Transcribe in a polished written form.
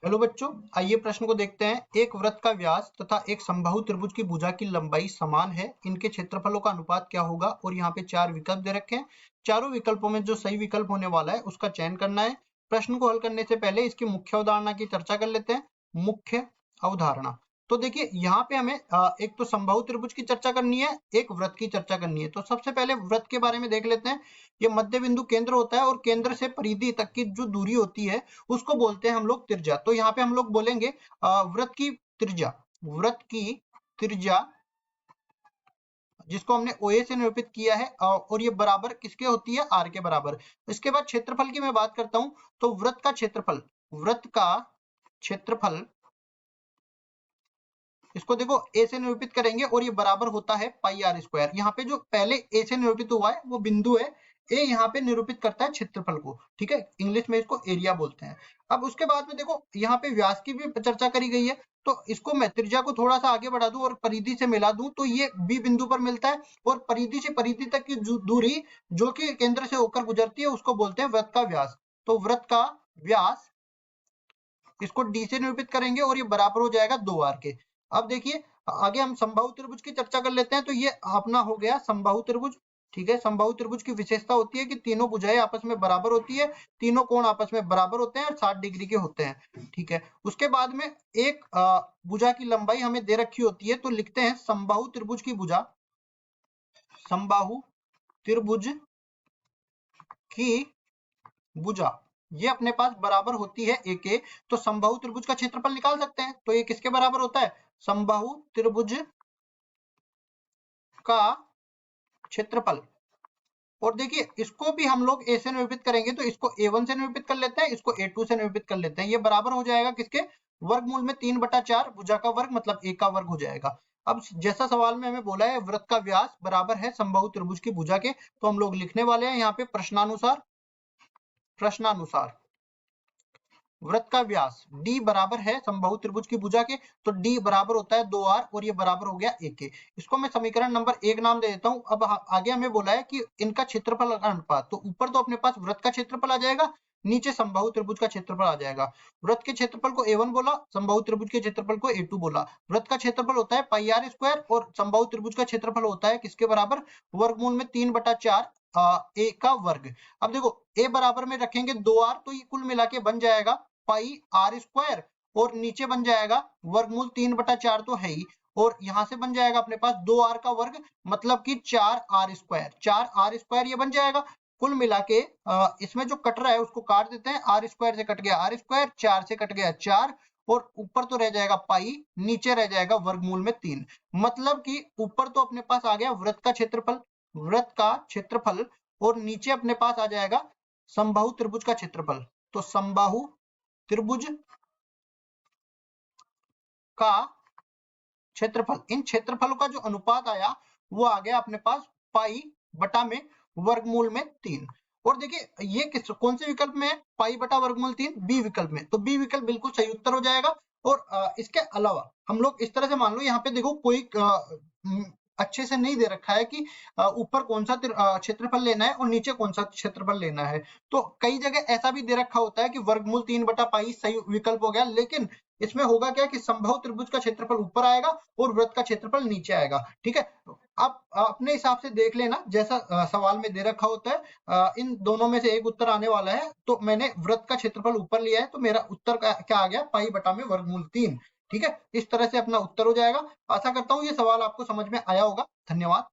Hello बच्चों, आइए प्रश्न को देखते हैं। एक वृत्त का व्यास तथा एक समबाहु त्रिभुज की भुजा की लंबाई समान है, इनके क्षेत्रफलों का अनुपात क्या होगा? और यहाँ पे 4 विकल्प दे रखे हैं। चारों विकल्पों में जो सही विकल्प होने वाला है उसका चयन करना है। प्रश्न को हल करने से पहले इसकी मुख्य अवधारणा की चर्चा कर लेते हैं। मुख्य अवधारणा, तो देखिए यहाँ पे हमें एक तो समबाहु त्रिभुज की चर्चा करनी है, एक वृत्त की चर्चा करनी है। तो सबसे पहले वृत्त के बारे में देख लेते हैं। ये मध्य बिंदु केंद्र होता है और केंद्र से परिधि तक की जो दूरी होती है उसको बोलते हैं हम लोग त्रिज्या। तो यहाँ पे हम लोग बोलेंगे वृत्त की त्रिज्या। वृत्त की त्रिज्या जिसको हमने OA से निरूपित किया है, और ये बराबर किसके होती है? R के बराबर। इसके बाद क्षेत्रफल की मैं बात करता हूं, तो वृत्त का क्षेत्रफल, वृत्त का क्षेत्रफल, इसको देखो A से निरूपित करेंगे और ये बराबर होता है पाई आर स्क्वायर। यहाँ पे जो पहले A से निरूपित हुआ है वो बिंदु है, A यहाँ पे निरूपित करता है क्षेत्रफल को, ठीक है। इंग्लिश में इसको एरिया बोलते हैं। अब उसके बाद में देखो यहाँ पे व्यास की भी चर्चा करी गई है, तो इसको मैं त्रिज्या को थोड़ा सा आगे बढ़ा दूं और परिधि से मिला दूं तो ये B बिंदु पर मिलता है, और परिधि से परिधि तक की दूरी जो कि केंद्र से होकर गुजरती है उसको बोलते हैं वृत्त का व्यास। तो वृत्त का व्यास, इसको D से निरूपित करेंगे और ये बराबर हो जाएगा 2R के। अब देखिए आगे हम समबाहु त्रिभुज की चर्चा कर लेते हैं। तो ये अपना हो गया समबाहु त्रिभुज, ठीक है। समबाहु त्रिभुज की विशेषता होती है कि तीनों भुजाएं आपस में बराबर होती है, तीनों कोण आपस में बराबर होते हैं और 60 डिग्री के होते हैं, ठीक है। उसके बाद में एक भुजा की लंबाई हमें दे रखी होती है, तो लिखते हैं समबाहु त्रिभुज की भुजा, समबाहु त्रिभुज की भुजा ये अपने पास बराबर होती है A के। तो समबाहु त्रिभुज का क्षेत्रफल निकाल सकते हैं। तो ये किसके बराबर होता है? समबाहु त्रिभुज का क्षेत्रफल। और देखिए इसको भी हम लोग A से निरूपित करेंगे, तो इसको A1 से निरूपित कर लेते हैं, इसको A2 से निरूपित कर लेते हैं। ये बराबर हो जाएगा किसके? वर्गमूल में 3/4 भुजा का वर्ग मतलब A का वर्ग हो जाएगा। अब जैसा सवाल में हमें बोला है वृत्त का व्यास बराबर है समबाहु त्रिभुज की भुजा के, तो हम लोग लिखने वाले हैं यहाँ पे प्रश्नानुसार, प्रश्नानुसार वृत्त का व्यास D बराबर है समबाहु त्रिभुज की भुजा के, तो D बराबर होता है 2R और ये बराबर हो गया A के। इसको मैं समीकरण नंबर 1 नाम दे देता हूं। अब आगे हमें बोला है कि इनका क्षेत्रफल का अनुपात, तो ऊपर तो अपने पास वृत्त का क्षेत्रफल आ जाएगा, नीचे समबाहु त्रिभुज का क्षेत्रफल आ जाएगा। वृत्त के क्षेत्रफल को A1 बोला, समबाहु त्रिभुज के क्षेत्रफल को A2 बोला। वृत्त का क्षेत्रफल होता है पाई आर स्क्वायर और समबाहु त्रिभुज का क्षेत्रफल होता है किसके बराबर? वर्गमूल में 3/4 A का वर्ग। अब देखो A बराबर में रखेंगे 2R, तो ये कुल मिला के बन जाएगा पाई आर स्क्वायर, और नीचे बन जाएगा वर्गमूल 3/4 तो है ही, और यहां से बन जाएगा अपने पास 2R का वर्ग मतलब कि 4R स्क्वायर, 4R स्क्वायर ये बन जाएगा। कुल मिला के इसमें जो कट रहा है उसको काट देते हैं, आर स्क्वायर से कट गया आर स्क्वायर, 4 से कट गया 4, और ऊपर तो रह जाएगा पाई, नीचे रह जाएगा वर्गमूल में 3। मतलब कि ऊपर तो अपने पास आ गया वृत्त का क्षेत्रफल, वृत्त का क्षेत्रफल, और नीचे अपने पास आ जाएगा समबाहु त्रिभुज का क्षेत्रफल। तो समबाहु त्रिभुज का क्षेत्रफल, इन क्षेत्रफलों का जो अनुपात आया वो आ गया अपने पास पाई बटा में वर्गमूल में 3। और देखिए ये किस कौन से विकल्प में है? पाई बटा वर्गमूल 3 बी विकल्प में, तो बी विकल्प बिल्कुल सही उत्तर हो जाएगा। और इसके अलावा हम लोग इस तरह से मान लो, यहाँ पे देखो कोई अच्छे से नहीं दे रखा है कि ऊपर कौन सा क्षेत्रफल लेना है और नीचे कौन सा क्षेत्रफल लेना है। तो कई जगह ऐसा भी दे रखा होता है कि वर्गमूल 3/पाई सही विकल्प हो गया, लेकिन इसमें होगा क्या कि समबाहु त्रिभुज का क्षेत्रफल ऊपर आएगा और वृत्त का क्षेत्रफल नीचे आएगा, ठीक है। आप अपने हिसाब से देख लेना जैसा सवाल में दे रखा होता है। इन दोनों में से एक उत्तर आने वाला है, तो मैंने वृत्त का क्षेत्रफल ऊपर लिया है, तो मेरा उत्तर क्या आ गया? पाई बटा में वर्गमूल 3, ठीक है। इस तरह से अपना उत्तर हो जाएगा। आशा करता हूँ ये सवाल आपको समझ में आया होगा। धन्यवाद।